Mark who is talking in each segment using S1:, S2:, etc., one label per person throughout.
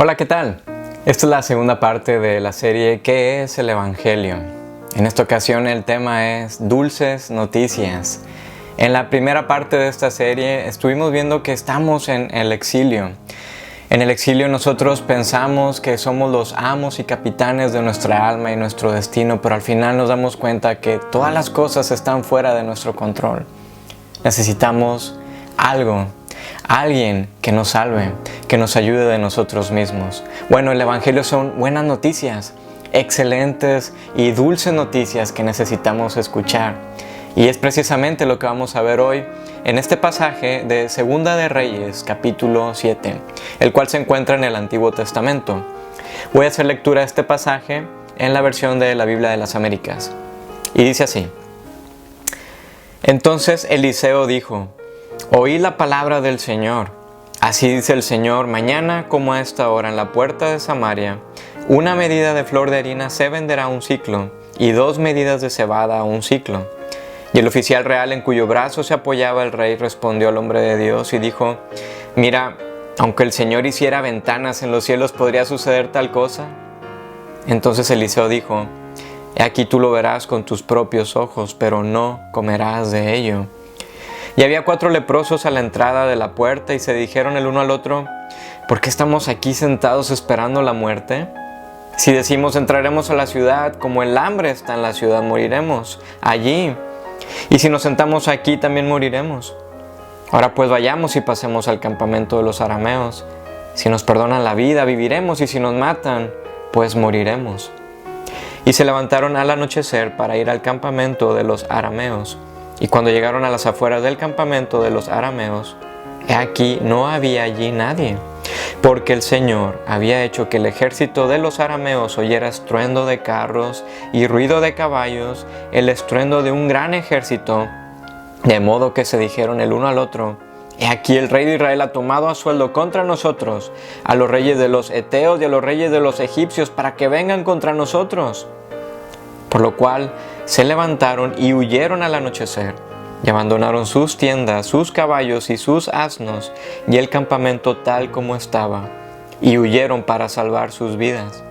S1: Hola, ¿qué tal? Esta es la segunda parte de la serie ¿Qué es el Evangelio? En esta ocasión el tema es Dulces Noticias. En la primera parte de esta serie estuvimos viendo que estamos en el exilio. En el exilio nosotros pensamos que somos los amos y capitanes de nuestra alma y nuestro destino, pero al final nos damos cuenta que todas las cosas están fuera de nuestro control. Necesitamos alguien que nos salve, que nos ayude de nosotros mismos. Bueno, el Evangelio son buenas noticias, excelentes y dulces noticias que necesitamos escuchar. Y es precisamente lo que vamos a ver hoy en este pasaje de Segunda de Reyes, capítulo 7, el cual se encuentra en el Antiguo Testamento. Voy a hacer lectura de este pasaje en la versión de la Biblia de las Américas. Y dice así: Entonces Eliseo dijo: Oí la palabra del Señor. Así dice el Señor: mañana, como a esta hora, en la puerta de Samaria, una medida de flor de harina se venderá a un siclo, y 2 medidas de cebada a un siclo. Y el oficial real en cuyo brazo se apoyaba el rey respondió al hombre de Dios y dijo: Mira, aunque el Señor hiciera ventanas en los cielos, ¿podría suceder tal cosa? Entonces Eliseo dijo: He aquí tú lo verás con tus propios ojos, pero no comerás de ello. Y había 4 leprosos a la entrada de la puerta y se dijeron el uno al otro: ¿Por qué estamos aquí sentados esperando la muerte? Si decimos entraremos a la ciudad, como el hambre está en la ciudad, moriremos allí. Y si nos sentamos aquí, también moriremos. Ahora pues vayamos y pasemos al campamento de los arameos. Si nos perdonan la vida, viviremos, y si nos matan, pues moriremos. Y se levantaron al anochecer para ir al campamento de los arameos. Y cuando llegaron a las afueras del campamento de los arameos, he aquí no había allí nadie, porque el Señor había hecho que el ejército de los arameos oyera estruendo de carros y ruido de caballos, el estruendo de un gran ejército, de modo que se dijeron el uno al otro: He aquí el rey de Israel ha tomado a sueldo contra nosotros a los reyes de los heteos y a los reyes de los egipcios para que vengan contra nosotros. Por lo cual se levantaron y huyeron al anochecer, y abandonaron sus tiendas, sus caballos y sus asnos, y el campamento tal como estaba, y huyeron para salvar sus vidas.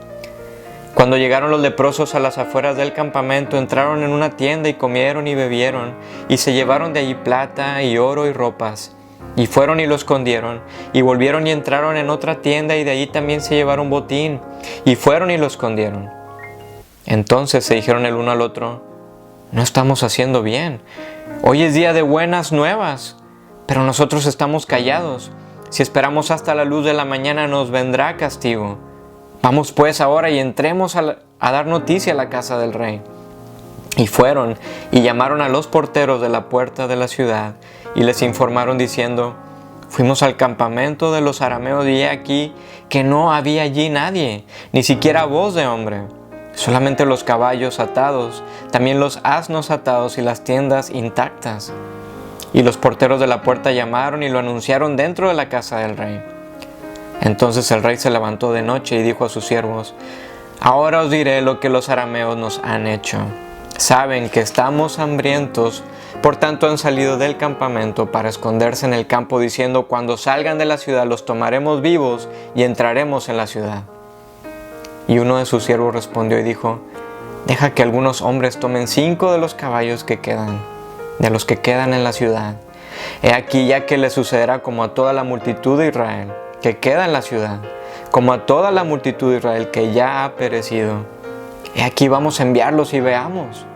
S1: Cuando llegaron los leprosos a las afueras del campamento, entraron en una tienda y comieron y bebieron, y se llevaron de allí plata y oro y ropas, y fueron y lo escondieron, y volvieron y entraron en otra tienda, y de allí también se llevaron botín, y fueron y lo escondieron. Entonces se dijeron el uno al otro: No estamos haciendo bien. Hoy es día de buenas nuevas, pero nosotros estamos callados. Si esperamos hasta la luz de la mañana, nos vendrá castigo. Vamos pues ahora y entremos a dar noticia a la casa del rey. Y fueron y llamaron a los porteros de la puerta de la ciudad y les informaron diciendo: Fuimos al campamento de los arameos y he aquí que no había allí nadie, ni siquiera voz de hombre. Solamente los caballos atados, también los asnos atados y las tiendas intactas. Y los porteros de la puerta llamaron y lo anunciaron dentro de la casa del rey. Entonces el rey se levantó de noche y dijo a sus siervos: Ahora os diré lo que los arameos nos han hecho. Saben que estamos hambrientos, por tanto han salido del campamento para esconderse en el campo, diciendo: Cuando salgan de la ciudad los tomaremos vivos y entraremos en la ciudad. Y uno de sus siervos respondió y dijo: Deja que algunos hombres tomen 5 de los caballos que quedan, de los que quedan en la ciudad. He aquí ya que le sucederá como a toda la multitud de Israel, que queda en la ciudad, como a toda la multitud de Israel que ya ha perecido. He aquí vamos a enviarlos y veamos.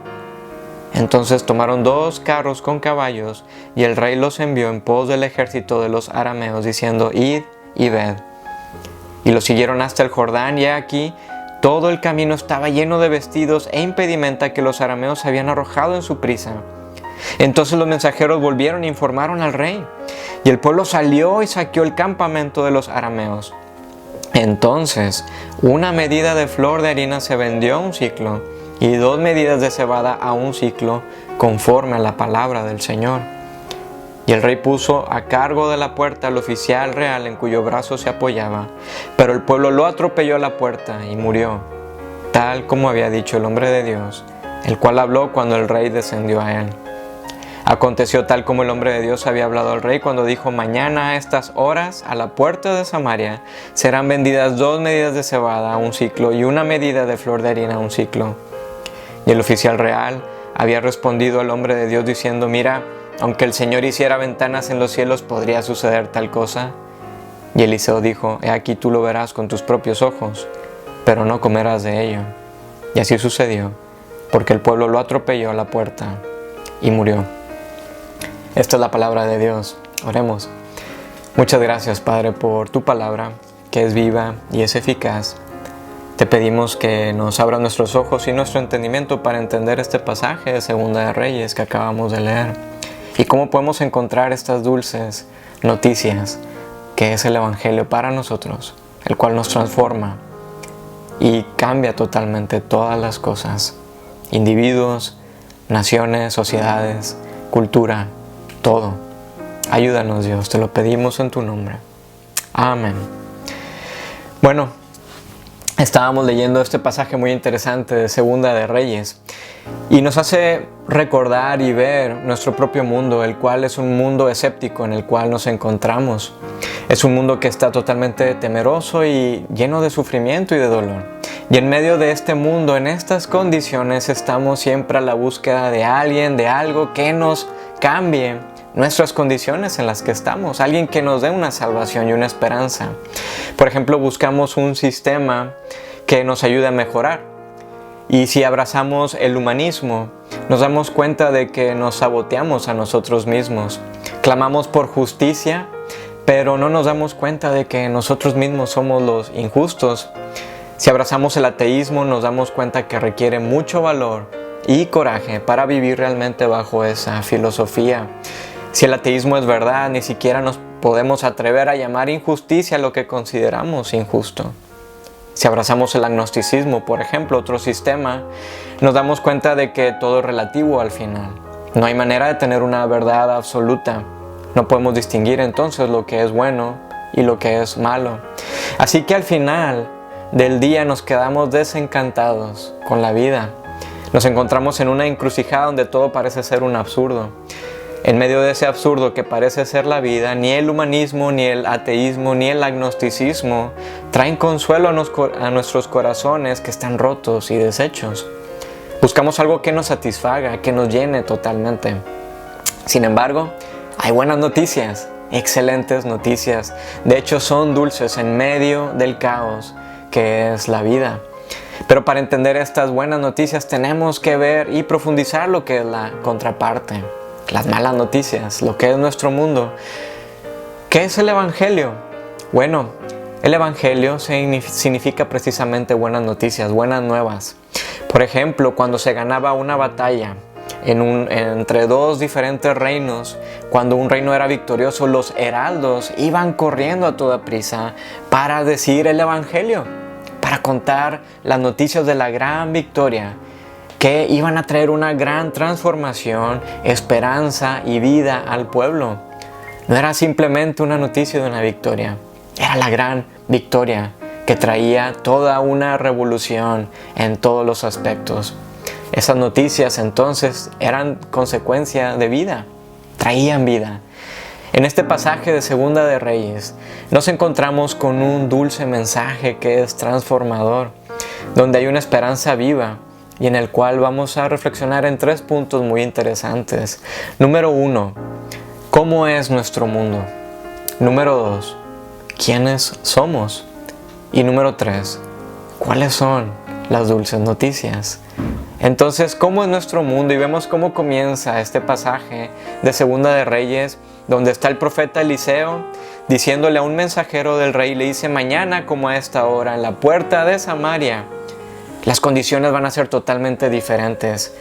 S1: Entonces tomaron 2 carros con caballos, y el rey los envió en pos del ejército de los arameos, diciendo: Id y ved. Y lo siguieron hasta el Jordán, y aquí todo el camino estaba lleno de vestidos e impedimenta que los arameos habían arrojado en su prisa. Entonces los mensajeros volvieron e informaron al rey, y el pueblo salió y saqueó el campamento de los arameos. Entonces una medida de flor de harina se vendió a un siclo, y 2 medidas de cebada a un siclo, conforme a la palabra del Señor. Y el rey puso a cargo de la puerta al oficial real en cuyo brazo se apoyaba, pero el pueblo lo atropelló a la puerta y murió, tal como había dicho el hombre de Dios, el cual habló cuando el rey descendió a él. Aconteció tal como el hombre de Dios había hablado al rey cuando dijo: mañana a estas horas a la puerta de Samaria serán vendidas 2 medidas de cebada a un siclo y 1 medida de flor de harina a un siclo. Y el oficial real había respondido al hombre de Dios diciendo: mira, aunque el Señor hiciera ventanas en los cielos, ¿podría suceder tal cosa? Y Eliseo dijo: he aquí tú lo verás con tus propios ojos, pero no comerás de ello. Y así sucedió, porque el pueblo lo atropelló a la puerta y murió. Esta es la palabra de Dios. Oremos. Muchas gracias, Padre, por tu palabra, que es viva y es eficaz. Te pedimos que nos abra nuestros ojos y nuestro entendimiento para entender este pasaje de Segunda de Reyes que acabamos de leer, y cómo podemos encontrar estas dulces noticias que es el Evangelio para nosotros, el cual nos transforma y cambia totalmente todas las cosas, individuos, naciones, sociedades, cultura, todo. Ayúdanos, Dios, te lo pedimos en tu nombre. Amén. Bueno, estábamos leyendo este pasaje muy interesante de Segunda de Reyes y nos hace recordar y ver nuestro propio mundo, el cual es un mundo escéptico en el cual nos encontramos. Es un mundo que está totalmente temeroso y lleno de sufrimiento y de dolor. Y en medio de este mundo, en estas condiciones, estamos siempre a la búsqueda de alguien, de algo que nos cambie nuestras condiciones en las que estamos, alguien que nos dé una salvación y una esperanza. Por ejemplo, buscamos un sistema que nos ayude a mejorar. Y si abrazamos el humanismo, nos damos cuenta de que nos saboteamos a nosotros mismos. Clamamos por justicia, pero no nos damos cuenta de que nosotros mismos somos los injustos. Si abrazamos el ateísmo, nos damos cuenta que requiere mucho valor y coraje para vivir realmente bajo esa filosofía. Si el ateísmo es verdad, ni siquiera nos podemos atrever a llamar injusticia a lo que consideramos injusto. Si abrazamos el agnosticismo, por ejemplo, otro sistema, nos damos cuenta de que todo es relativo al final. No hay manera de tener una verdad absoluta. No podemos distinguir entonces lo que es bueno y lo que es malo. Así que al final del día nos quedamos desencantados con la vida. Nos encontramos en una encrucijada donde todo parece ser un absurdo. En medio de ese absurdo que parece ser la vida, ni el humanismo, ni el ateísmo, ni el agnosticismo traen consuelo a nuestros corazones que están rotos y deshechos. Buscamos algo que nos satisfaga, que nos llene totalmente. Sin embargo, hay buenas noticias, excelentes noticias. De hecho, son dulces en medio del caos que es la vida. Pero para entender estas buenas noticias tenemos que ver y profundizar lo que es la contraparte. Las malas noticias, lo que es nuestro mundo. ¿Qué es el Evangelio? Bueno, el Evangelio significa precisamente buenas noticias, buenas nuevas. Por ejemplo, cuando se ganaba una batalla entre dos diferentes reinos, cuando un reino era victorioso, los heraldos iban corriendo a toda prisa para decir el Evangelio, para contar las noticias de la gran victoria, que iban a traer una gran transformación, esperanza y vida al pueblo. No era simplemente una noticia de una victoria, era la gran victoria que traía toda una revolución en todos los aspectos. Esas noticias entonces eran consecuencia de vida, traían vida. En este pasaje de Segunda de Reyes nos encontramos con un dulce mensaje que es transformador, donde hay una esperanza viva, y en el cual vamos a reflexionar en 3 puntos muy interesantes. Número 1, ¿cómo es nuestro mundo? Número 2, ¿quiénes somos? Y número 3, ¿cuáles son las dulces noticias? Entonces, ¿cómo es nuestro mundo? Y vemos cómo comienza este pasaje de Segunda de Reyes, donde está el profeta Eliseo diciéndole a un mensajero del rey, le dice: mañana como a esta hora en la puerta de Samaria las condiciones van a ser totalmente diferentes.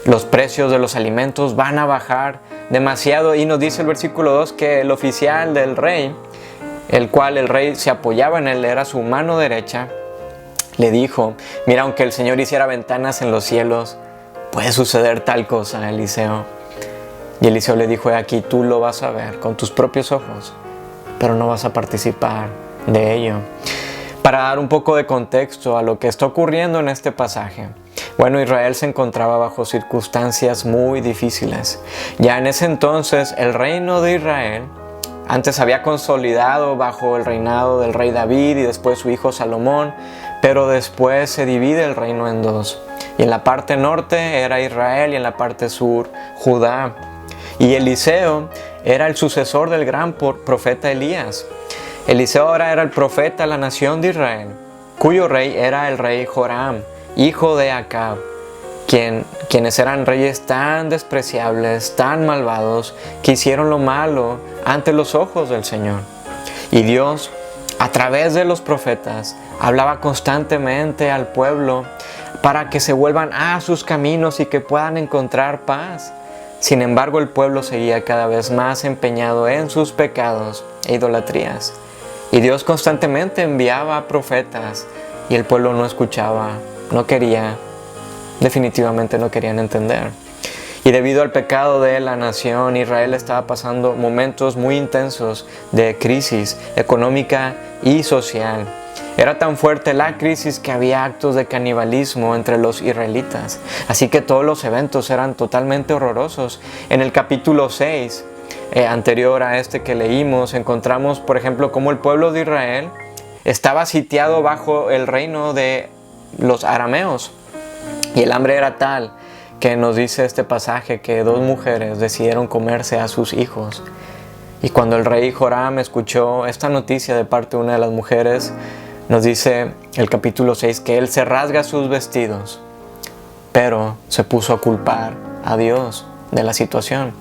S1: Los precios de los alimentos van a bajar demasiado. Y nos dice el versículo 2 que el oficial del rey, el cual el rey se apoyaba en él, era su mano derecha, le dijo: mira, aunque el Señor hiciera ventanas en los cielos, puede suceder tal cosa, Eliseo. Y Eliseo le dijo: aquí tú lo vas a ver con tus propios ojos, pero no vas a participar de ello. Para dar un poco de contexto a lo que está ocurriendo en este pasaje, Bueno, Israel se encontraba bajo circunstancias muy difíciles. Ya en ese entonces el reino de Israel antes había consolidado bajo el reinado del rey David y después su hijo Salomón, pero después se divide el reino en dos. Y en la parte norte era Israel y en la parte sur Judá. Y Eliseo era el sucesor del gran profeta Elías. Eliseo ahora era el profeta de la nación de Israel, cuyo rey era el rey Joram, hijo de Acab, quienes eran reyes tan despreciables, tan malvados, que hicieron lo malo ante los ojos del Señor. Y Dios, a través de los profetas, hablaba constantemente al pueblo para que se vuelvan a sus caminos y que puedan encontrar paz. Sin embargo, el pueblo seguía cada vez más empeñado en sus pecados e idolatrías. Y Dios constantemente enviaba profetas y el pueblo no escuchaba, definitivamente no querían entender. Y debido al pecado de la nación, Israel estaba pasando momentos muy intensos de crisis económica y social. Era tan fuerte la crisis que había actos de canibalismo entre los israelitas. Así que todos los eventos eran totalmente horrorosos. En el capítulo 6, anterior a este que leímos, encontramos, por ejemplo, cómo el pueblo de Israel estaba sitiado bajo el reino de los arameos. Y el hambre era tal que nos dice este pasaje que 2 mujeres decidieron comerse a sus hijos. Y cuando el rey Joram escuchó esta noticia de parte de una de las mujeres, nos dice el capítulo 6 que él se rasga sus vestidos, pero se puso a culpar a Dios de la situación.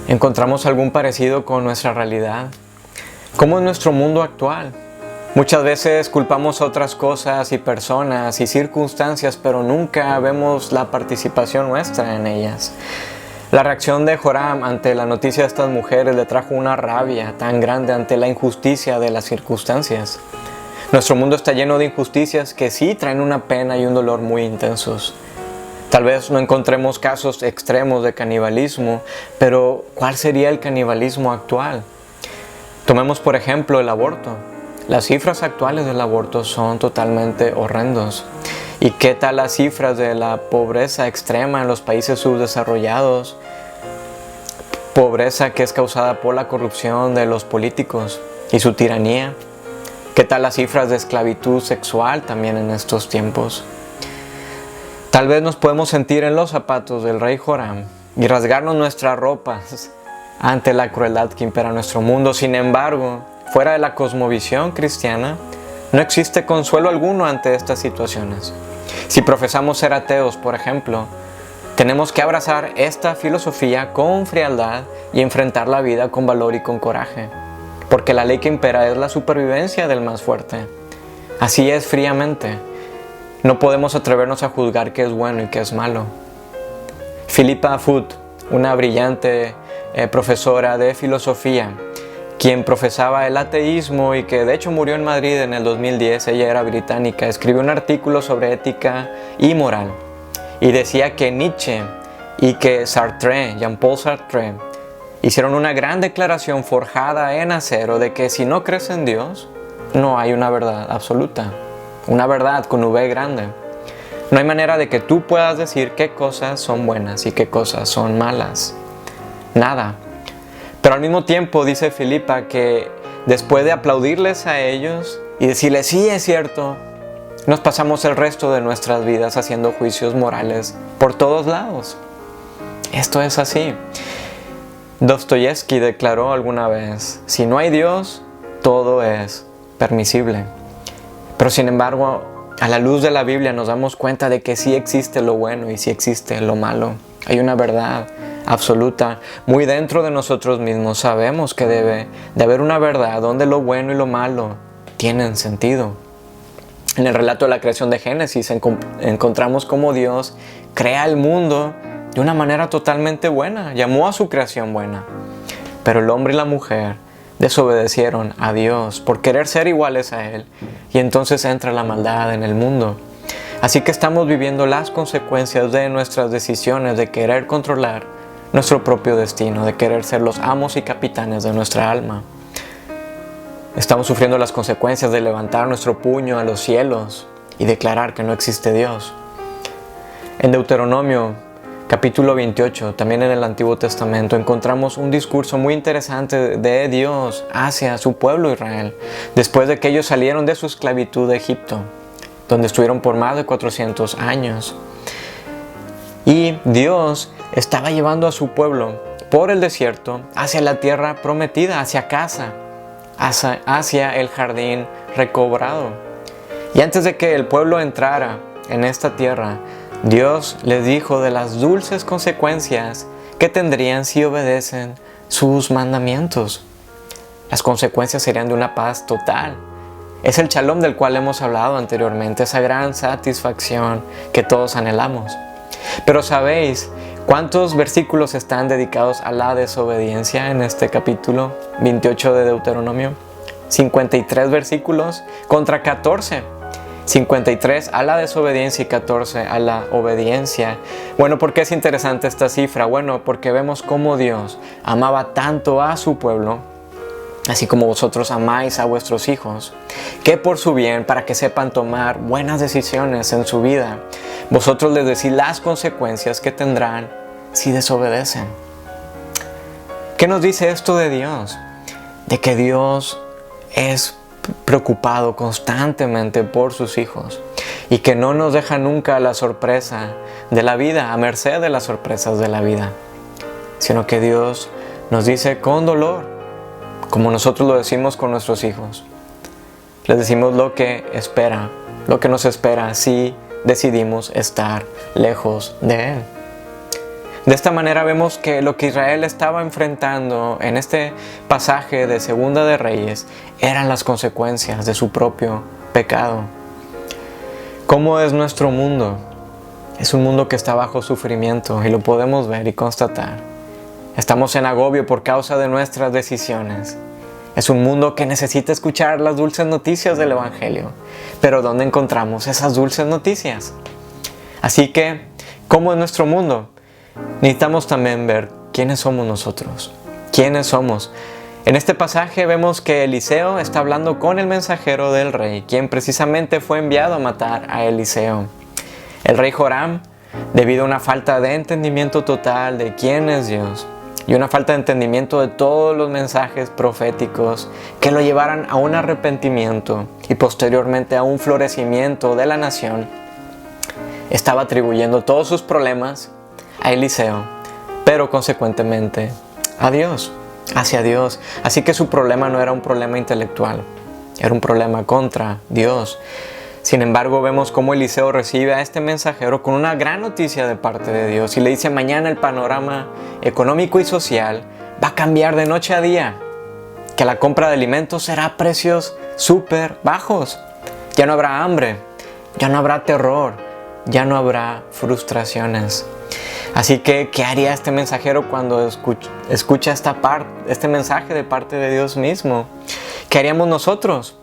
S1: ¿Encontramos algún parecido con nuestra realidad? ¿Cómo es nuestro mundo actual? Muchas veces culpamos otras cosas y personas y circunstancias, pero nunca vemos la participación nuestra en ellas. La reacción de Joram ante la noticia de estas mujeres le trajo una rabia tan grande ante la injusticia de las circunstancias. Nuestro mundo está lleno de injusticias que sí traen una pena y un dolor muy intensos. Tal vez no encontremos casos extremos de canibalismo, pero ¿cuál sería el canibalismo actual? Tomemos por ejemplo el aborto. Las cifras actuales del aborto son totalmente horrendos. ¿Y qué tal las cifras de la pobreza extrema en los países subdesarrollados? Pobreza que es causada por la corrupción de los políticos y su tiranía. ¿Qué tal las cifras de esclavitud sexual también en estos tiempos? Tal vez nos podemos sentir en los zapatos del rey Joram y rasgarnos nuestras ropas ante la crueldad que impera en nuestro mundo. Sin embargo, fuera de la cosmovisión cristiana, no existe consuelo alguno ante estas situaciones. Si profesamos ser ateos, por ejemplo, tenemos que abrazar esta filosofía con frialdad y enfrentar la vida con valor y con coraje, porque la ley que impera es la supervivencia del más fuerte. Así es fríamente. No podemos atrevernos a juzgar qué es bueno y qué es malo. Philippa Foot, una brillante profesora de filosofía, quien profesaba el ateísmo y que de hecho murió en Madrid en el 2010, ella era británica, escribió un artículo sobre ética y moral y decía que Nietzsche y que Sartre, Jean-Paul Sartre, hicieron una gran declaración forjada en acero de que si no crees en Dios, no hay una verdad absoluta, una verdad con V grande. No hay manera de que tú puedas decir qué cosas son buenas y qué cosas son malas. Nada. Pero al mismo tiempo dice Philippa que después de aplaudirles a ellos y decirles sí es cierto, nos pasamos el resto de nuestras vidas haciendo juicios morales por todos lados. Esto es así. Dostoyevsky declaró alguna vez, si no hay Dios, todo es permisible. Pero sin embargo, a la luz de la Biblia nos damos cuenta de que sí existe lo bueno y sí existe lo malo. Hay una verdad absoluta. Muy dentro de nosotros mismos sabemos que debe de haber una verdad donde lo bueno y lo malo tienen sentido. En el relato de la creación de Génesis encontramos cómo Dios crea el mundo de una manera totalmente buena. Llamó a su creación buena. Pero el hombre y la mujer desobedecieron a Dios por querer ser iguales a Él. Y entonces entra la maldad en el mundo. Así que estamos viviendo las consecuencias de nuestras decisiones de querer controlar nuestro propio destino, de querer ser los amos y capitanes de nuestra alma. Estamos sufriendo las consecuencias de levantar nuestro puño a los cielos y declarar que no existe Dios. En Deuteronomio, capítulo 28, también en el Antiguo Testamento, encontramos un discurso muy interesante de Dios hacia su pueblo Israel, después de que ellos salieron de su esclavitud de Egipto, donde estuvieron por más de 400 años. Y Dios estaba llevando a su pueblo por el desierto hacia la tierra prometida, hacia casa, hacia el jardín recobrado. Y antes de que el pueblo entrara en esta tierra, Dios les dijo de las dulces consecuencias que tendrían si obedecen sus mandamientos. Las consecuencias serían de una paz total. Es el shalom del cual hemos hablado anteriormente, esa gran satisfacción que todos anhelamos. Pero ¿sabéis cuántos versículos están dedicados a la desobediencia en este capítulo 28 de Deuteronomio? 53 versículos contra 14. 53 a la desobediencia y 14 a la obediencia. Bueno, ¿por qué es interesante esta cifra? Bueno, porque vemos cómo Dios amaba tanto a su pueblo, así como vosotros amáis a vuestros hijos, que por su bien, para que sepan tomar buenas decisiones en su vida, vosotros les decís las consecuencias que tendrán si desobedecen. ¿Qué nos dice esto de Dios? De que Dios es preocupado constantemente por sus hijos y que no nos deja nunca a la sorpresa de la vida, a merced de las sorpresas de la vida, sino que Dios nos dice con dolor, como nosotros lo decimos con nuestros hijos. Les decimos lo que nos espera si decidimos estar lejos de Él. De esta manera vemos que lo que Israel estaba enfrentando en este pasaje de Segunda de Reyes eran las consecuencias de su propio pecado. ¿Cómo es nuestro mundo? Es un mundo que está bajo sufrimiento y lo podemos ver y constatar. Estamos en agobio por causa de nuestras decisiones. Es un mundo que necesita escuchar las dulces noticias del Evangelio. Pero ¿dónde encontramos esas dulces noticias? Así que, ¿cómo es nuestro mundo? Necesitamos también ver quiénes somos nosotros. ¿Quiénes somos? En este pasaje vemos que Eliseo está hablando con el mensajero del rey, quien precisamente fue enviado a matar a Eliseo. El rey Joram, debido a una falta de entendimiento total de quién es Dios y una falta de entendimiento de todos los mensajes proféticos que lo llevaran a un arrepentimiento y posteriormente a un florecimiento de la nación, estaba atribuyendo todos sus problemas a Eliseo, pero consecuentemente a Dios, hacia Dios. Así que su problema no era un problema intelectual, era un problema contra Dios. Sin embargo, vemos cómo Eliseo recibe a este mensajero con una gran noticia de parte de Dios y le dice: mañana el panorama económico y social va a cambiar de noche a día, que la compra de alimentos será a precios súper bajos, ya no habrá hambre, ya no habrá terror, ya no habrá frustraciones. Así que, ¿qué haría este mensajero cuando escucha este mensaje de parte de Dios mismo? ¿Qué haríamos nosotros?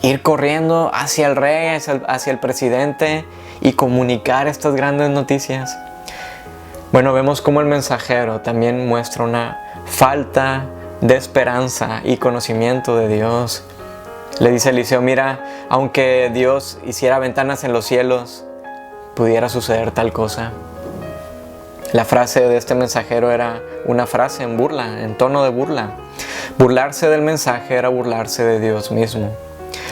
S1: Ir corriendo hacia el rey, hacia el presidente y comunicar estas grandes noticias. Bueno, vemos cómo el mensajero también muestra una falta de esperanza y conocimiento de Dios. Le dice a Eliseo: mira, aunque Dios hiciera ventanas en los cielos, pudiera suceder tal cosa. La frase de este mensajero era una frase en burla, en tono de burla. Burlarse del mensaje era burlarse de Dios mismo.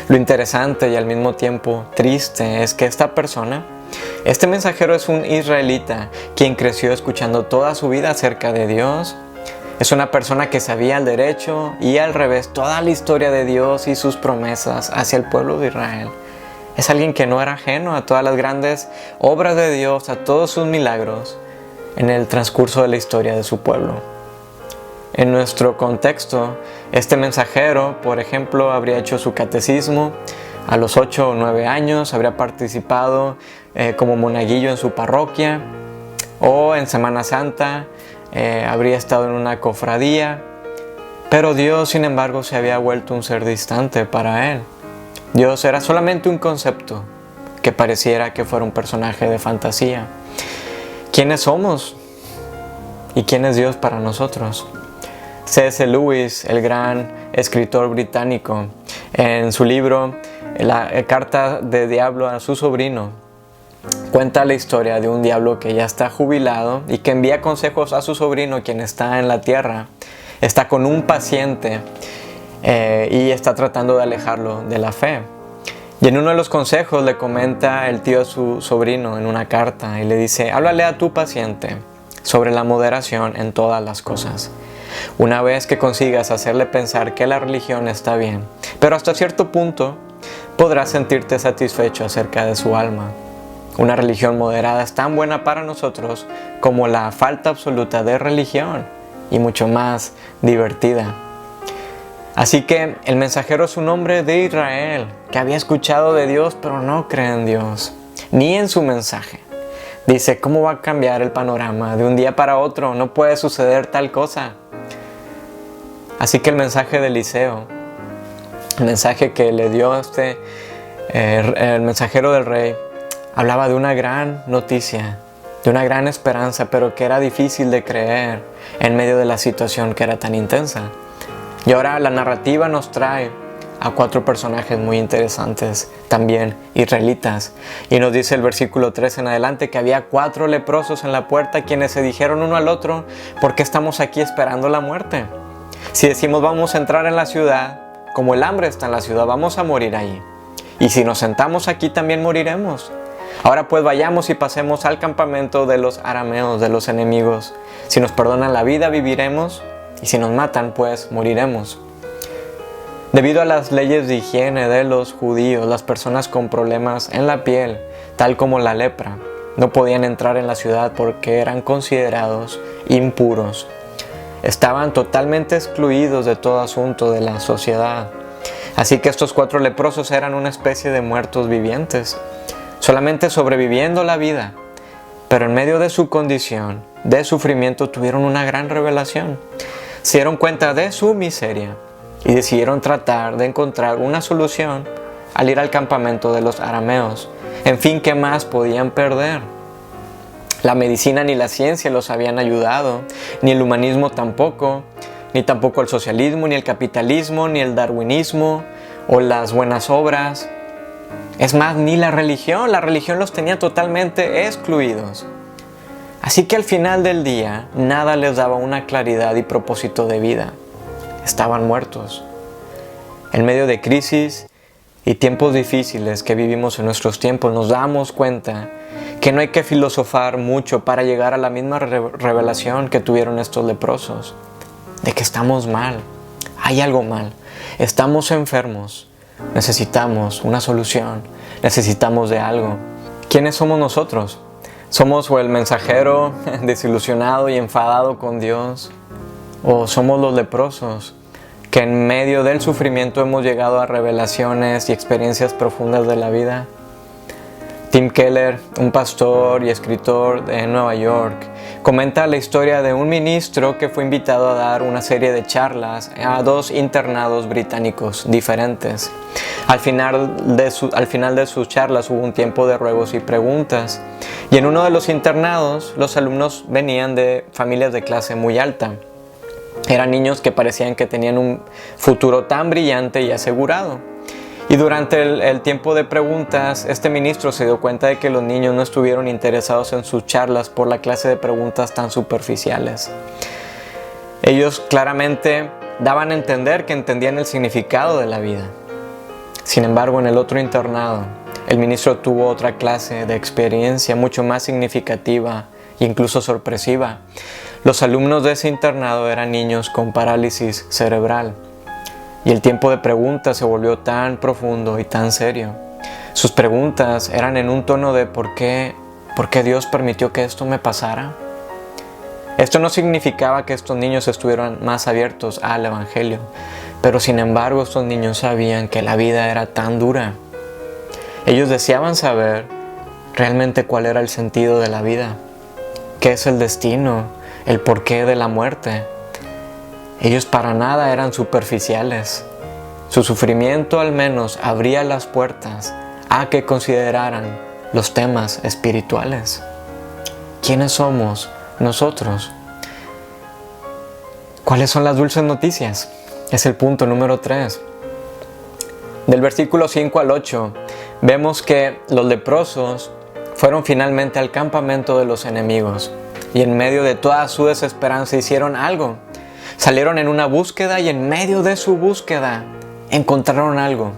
S1: Lo interesante y al mismo tiempo triste es que esta persona, este mensajero, es un israelita quien creció escuchando toda su vida acerca de Dios. Es una persona que sabía al derecho y al revés toda la historia de Dios y sus promesas hacia el pueblo de Israel. Es alguien que no era ajeno a todas las grandes obras de Dios, a todos sus milagros en el transcurso de la historia de su pueblo. En nuestro contexto, este mensajero, por ejemplo, habría hecho su catecismo a los 8 o 9 años, habría participado como monaguillo en su parroquia, o en Semana Santa habría estado en una cofradía, pero Dios, sin embargo, se había vuelto un ser distante para él. Dios era solamente un concepto que pareciera que fuera un personaje de fantasía. ¿Quiénes somos? ¿Y quién es Dios para nosotros? C.S. Lewis, el gran escritor británico, en su libro La carta de diablo a su sobrino, Cuenta la historia de un diablo que ya está jubilado y que envía consejos a su sobrino, quien está en la tierra. Está con un paciente y está tratando de alejarlo de la fe. Y en uno de los consejos le comenta el tío a su sobrino en una carta y le dice: háblale a tu paciente sobre la moderación en todas las cosas. Una vez que consigas hacerle pensar que la religión está bien, pero hasta cierto punto podrás sentirte satisfecho acerca de su alma. Una religión moderada es tan buena para nosotros como la falta absoluta de religión, y mucho más divertida. Así que el mensajero es un hombre de Israel que había escuchado de Dios pero no cree en Dios, ni en su mensaje. Dice: ¿cómo va a cambiar el panorama de un día para otro? No puede suceder tal cosa. Así que el mensaje de Eliseo, el mensaje que le dio el mensajero del rey, hablaba de una gran noticia, de una gran esperanza, pero que era difícil de creer en medio de la situación que era tan intensa. Y ahora la narrativa nos trae a 4 personajes muy interesantes, también israelitas. Y nos dice el versículo 3 en adelante que había 4 leprosos en la puerta, quienes se dijeron uno al otro: ¿por qué estamos aquí esperando la muerte? Si decimos vamos a entrar en la ciudad, como el hambre está en la ciudad, vamos a morir ahí. Y si nos sentamos aquí también moriremos. Ahora pues vayamos y pasemos al campamento de los arameos, de los enemigos. Si nos perdonan la vida, viviremos, y si nos matan, pues moriremos. Debido a las leyes de higiene de los judíos, las personas con problemas en la piel, tal como la lepra, no podían entrar en la ciudad porque eran considerados impuros. Estaban totalmente excluidos de todo asunto de la sociedad. Así que estos 4 leprosos eran una especie de muertos vivientes, solamente sobreviviendo la vida. Pero en medio de su condición de sufrimiento tuvieron una gran revelación. Se dieron cuenta de su miseria y decidieron tratar de encontrar una solución al ir al campamento de los arameos. En fin, ¿qué más podían perder? La medicina ni la ciencia los habían ayudado, ni el humanismo tampoco, ni tampoco el socialismo, ni el capitalismo, ni el darwinismo o las buenas obras. Es más, ni la religión los tenía totalmente excluidos. Así que al final del día, nada les daba una claridad y propósito de vida. Estaban muertos. En medio de crisis y tiempos difíciles que vivimos en nuestros tiempos, nos damos cuenta que no hay que filosofar mucho para llegar a la misma revelación que tuvieron estos leprosos, de que estamos mal, hay algo mal, estamos enfermos, necesitamos una solución, necesitamos de algo. ¿Quiénes somos nosotros? ¿Somos o el mensajero desilusionado y enfadado con Dios? ¿O somos los leprosos que en medio del sufrimiento hemos llegado a revelaciones y experiencias profundas de la vida? Tim Keller, un pastor y escritor de Nueva York, comenta la historia de un ministro que fue invitado a dar una serie de charlas a 2 internados británicos diferentes. Al final de sus charlas hubo un tiempo de ruegos y preguntas, y en uno de los internados los alumnos venían de familias de clase muy alta. Eran niños que parecían que tenían un futuro tan brillante y asegurado. Y durante el tiempo de preguntas, este ministro se dio cuenta de que los niños no estuvieron interesados en sus charlas por la clase de preguntas tan superficiales. Ellos claramente daban a entender que entendían el significado de la vida. Sin embargo, en el otro internado, el ministro tuvo otra clase de experiencia mucho más significativa e incluso sorpresiva. Los alumnos de ese internado eran niños con parálisis cerebral. Y el tiempo de preguntas se volvió tan profundo y tan serio. Sus preguntas eran en un tono de ¿por qué Dios permitió que esto me pasara? Esto no significaba que estos niños estuvieran más abiertos al Evangelio, pero sin embargo estos niños sabían que la vida era tan dura. Ellos deseaban saber realmente cuál era el sentido de la vida, qué es el destino, el porqué de la muerte. Ellos para nada eran superficiales. Su sufrimiento al menos abría las puertas a que consideraran los temas espirituales. ¿Quiénes somos nosotros? ¿Cuáles son las dulces noticias? Es el punto número 3. Del versículo 5 al 8 vemos que los leprosos fueron finalmente al campamento de los enemigos y en medio de toda su desesperanza hicieron algo. Salieron en una búsqueda y en medio de su búsqueda encontraron algo.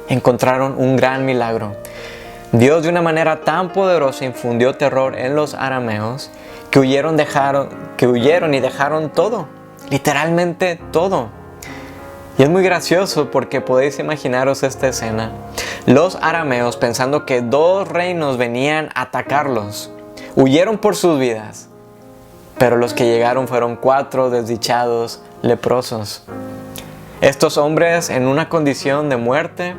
S1: Encontraron un gran milagro. Dios de una manera tan poderosa infundió terror en los arameos que huyeron y dejaron todo. Literalmente todo. Y es muy gracioso porque podéis imaginaros esta escena. Los arameos, pensando que 2 reinos venían a atacarlos, huyeron por sus vidas. Pero los que llegaron fueron 4 desdichados leprosos. Estos hombres, en una condición de muerte,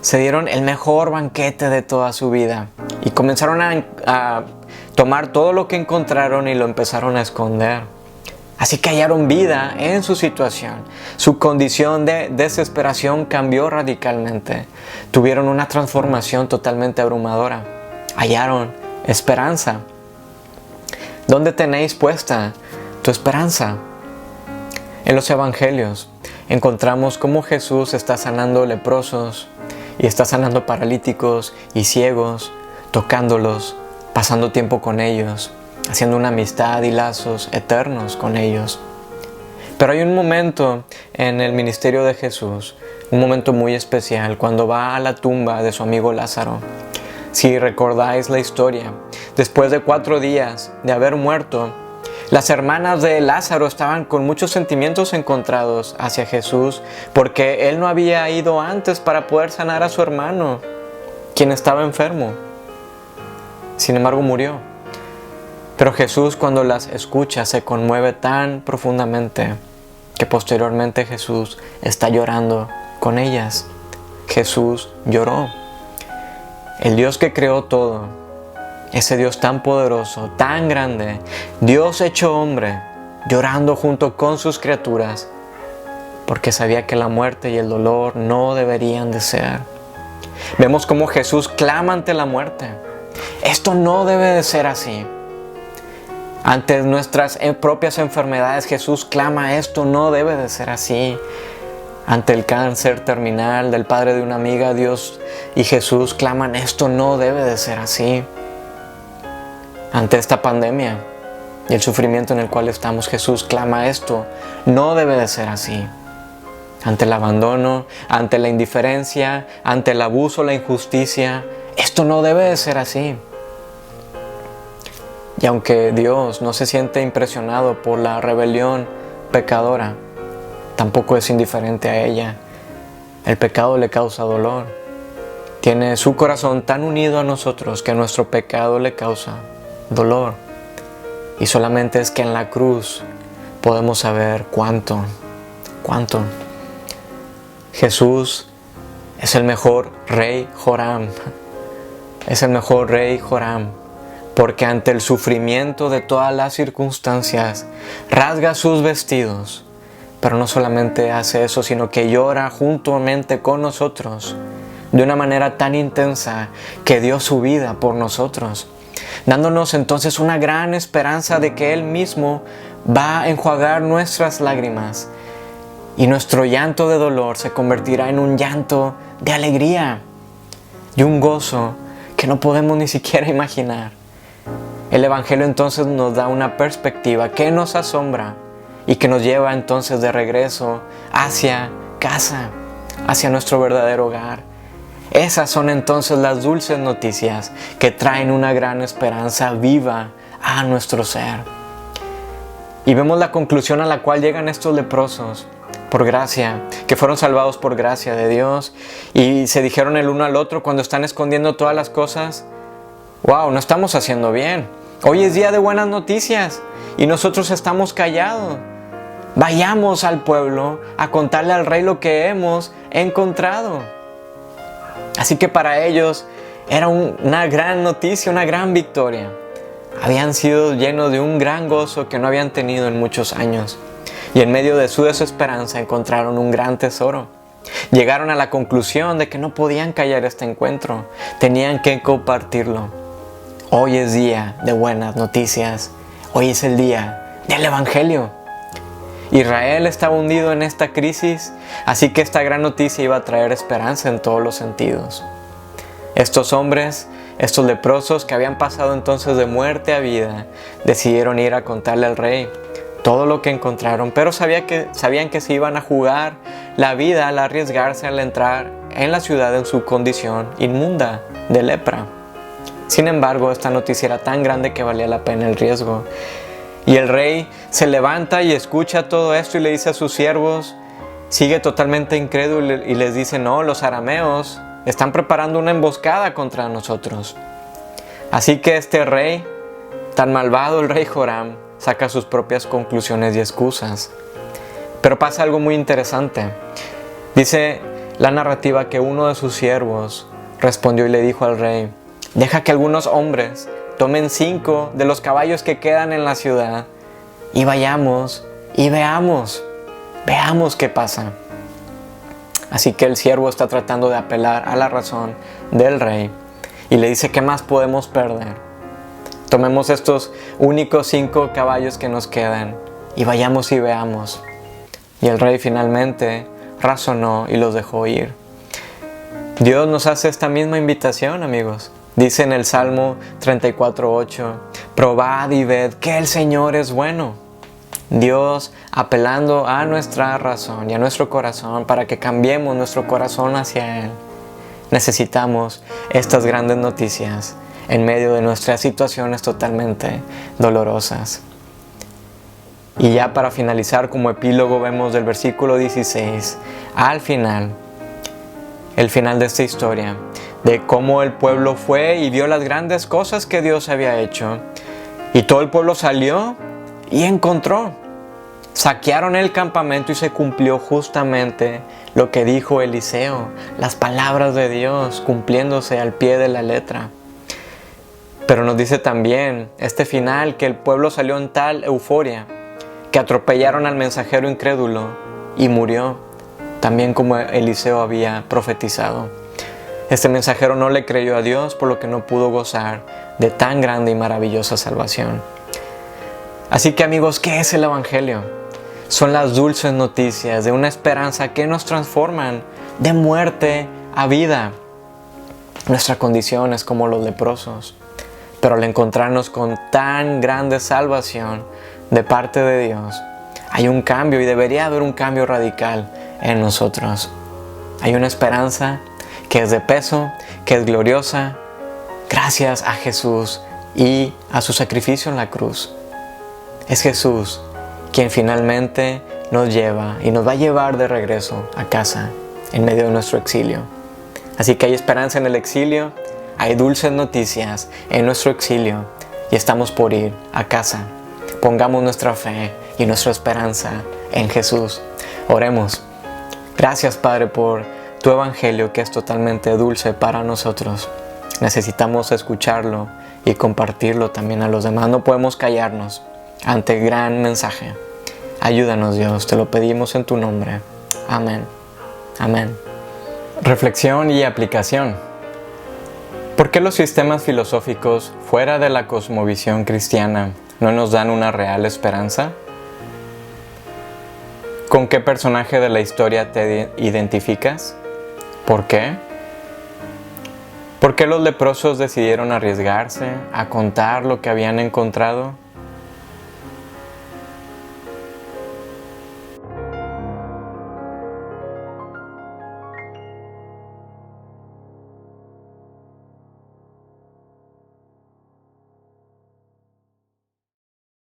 S1: se dieron el mejor banquete de toda su vida y comenzaron a tomar todo lo que encontraron y lo empezaron a esconder. Así que hallaron vida en su situación. Su condición de desesperación cambió radicalmente. Tuvieron una transformación totalmente abrumadora. Hallaron esperanza. ¿Dónde tenéis puesta tu esperanza? En los evangelios encontramos cómo Jesús está sanando leprosos y está sanando paralíticos y ciegos, tocándolos, pasando tiempo con ellos, haciendo una amistad y lazos eternos con ellos. Pero hay un momento en el ministerio de Jesús, un momento muy especial, cuando va a la tumba de su amigo Lázaro. Si recordáis la historia, después de 4 días de haber muerto, las hermanas de Lázaro estaban con muchos sentimientos encontrados hacia Jesús porque él no había ido antes para poder sanar a su hermano, quien estaba enfermo. Sin embargo, murió. Pero Jesús, cuando las escucha, se conmueve tan profundamente que posteriormente Jesús está llorando con ellas. Jesús lloró. El Dios que creó todo, ese Dios tan poderoso, tan grande, Dios hecho hombre, llorando junto con sus criaturas, porque sabía que la muerte y el dolor no deberían de ser. Vemos cómo Jesús clama ante la muerte. Esto no debe de ser así. Ante nuestras propias enfermedades, Jesús clama, esto no debe de ser así. Ante el cáncer terminal del padre de una amiga, Dios y Jesús claman, esto no debe de ser así. Ante esta pandemia y el sufrimiento en el cual estamos, Jesús clama, esto no debe de ser así. Ante el abandono, ante la indiferencia, ante el abuso, la injusticia, esto no debe de ser así. Y aunque Dios no se siente impresionado por la rebelión pecadora, tampoco es indiferente a ella. El pecado le causa dolor. Tiene su corazón tan unido a nosotros que nuestro pecado le causa dolor. Y solamente es que en la cruz podemos saber cuánto. Jesús es el mejor rey Joram. Es el mejor rey Joram. Porque ante el sufrimiento de todas las circunstancias, rasga sus vestidos. Pero no solamente hace eso, sino que llora juntamente con nosotros de una manera tan intensa que dio su vida por nosotros, dándonos entonces una gran esperanza de que Él mismo va a enjuagar nuestras lágrimas y nuestro llanto de dolor se convertirá en un llanto de alegría y un gozo que no podemos ni siquiera imaginar. El Evangelio entonces nos da una perspectiva que nos asombra y que nos lleva entonces de regreso hacia casa, hacia nuestro verdadero hogar. Esas son entonces las dulces noticias que traen una gran esperanza viva a nuestro ser. Y vemos la conclusión a la cual llegan estos leprosos por gracia, que fueron salvados por gracia de Dios, y se dijeron el uno al otro cuando están escondiendo todas las cosas: wow, no estamos haciendo bien. Hoy es día de buenas noticias y nosotros estamos callados. Vayamos al pueblo a contarle al rey lo que hemos encontrado. Así que para ellos era una gran noticia, una gran victoria. Habían sido llenos de un gran gozo que no habían tenido en muchos años. Y en medio de su desesperanza encontraron un gran tesoro. Llegaron a la conclusión de que no podían callar este encuentro. Tenían que compartirlo. Hoy es día de buenas noticias. Hoy es el día del Evangelio. Israel estaba hundido en esta crisis, así que esta gran noticia iba a traer esperanza en todos los sentidos. Estos hombres Estos leprosos, que habían pasado entonces de muerte a vida, decidieron ir a contarle al rey todo lo que encontraron, pero sabían que se iban a jugar la vida al arriesgarse al entrar en la ciudad en su condición inmunda de lepra. Sin embargo, esta noticia era tan grande que valía la pena el riesgo. Y el rey se levanta y escucha todo esto y le dice a sus siervos, sigue totalmente incrédulo y les dice, no, los arameos están preparando una emboscada contra nosotros. Así que este rey, tan malvado, el rey Joram, saca sus propias conclusiones y excusas. Pero pasa algo muy interesante. Dice la narrativa que uno de sus siervos respondió y le dijo al rey, deja que algunos hombres tomen 5 de los caballos que quedan en la ciudad y vayamos y veamos qué pasa. Así que el siervo está tratando de apelar a la razón del rey y le dice, ¿qué más podemos perder? Tomemos estos únicos 5 caballos que nos quedan y vayamos y veamos. Y el rey finalmente razonó y los dejó ir. Dios nos hace esta misma invitación, amigos. Dice en el Salmo 34:8, probad y ved que el Señor es bueno. Dios apelando a nuestra razón y a nuestro corazón para que cambiemos nuestro corazón hacia Él. Necesitamos estas grandes noticias en medio de nuestras situaciones totalmente dolorosas. Y ya para finalizar, como epílogo, vemos del versículo 16 al final, el final de esta historia, de cómo el pueblo fue y vio las grandes cosas que Dios había hecho. Y todo el pueblo salió y encontró. Saquearon el campamento y se cumplió justamente lo que dijo Eliseo, las palabras de Dios cumpliéndose al pie de la letra. Pero nos dice también este final que el pueblo salió en tal euforia que atropellaron al mensajero incrédulo y murió, también como Eliseo había profetizado. Este mensajero no le creyó a Dios, por lo que no pudo gozar de tan grande y maravillosa salvación. Así que, amigos, ¿qué es el Evangelio? Son las dulces noticias de una esperanza que nos transforman de muerte a vida. Nuestra condición es como los leprosos, pero al encontrarnos con tan grande salvación de parte de Dios, hay un cambio y debería haber un cambio radical en nosotros. Hay una esperanza que es de peso, que es gloriosa, gracias a Jesús y a su sacrificio en la cruz. Es Jesús quien finalmente nos lleva y nos va a llevar de regreso a casa en medio de nuestro exilio. Así que hay esperanza en el exilio, hay dulces noticias en nuestro exilio y estamos por ir a casa. Pongamos nuestra fe y nuestra esperanza en Jesús. Oremos. Gracias, Padre, por tu Evangelio que es totalmente dulce para nosotros. Necesitamos escucharlo y compartirlo también a los demás. No podemos callarnos ante el gran mensaje. Ayúdanos, Dios, te lo pedimos en tu nombre. Amén. Amén. Reflexión y aplicación. ¿Por qué los sistemas filosóficos fuera de la cosmovisión cristiana no nos dan una real esperanza? ¿Con qué personaje de la historia te identificas? ¿Por qué? ¿Por qué los leprosos decidieron arriesgarse a contar lo que habían encontrado?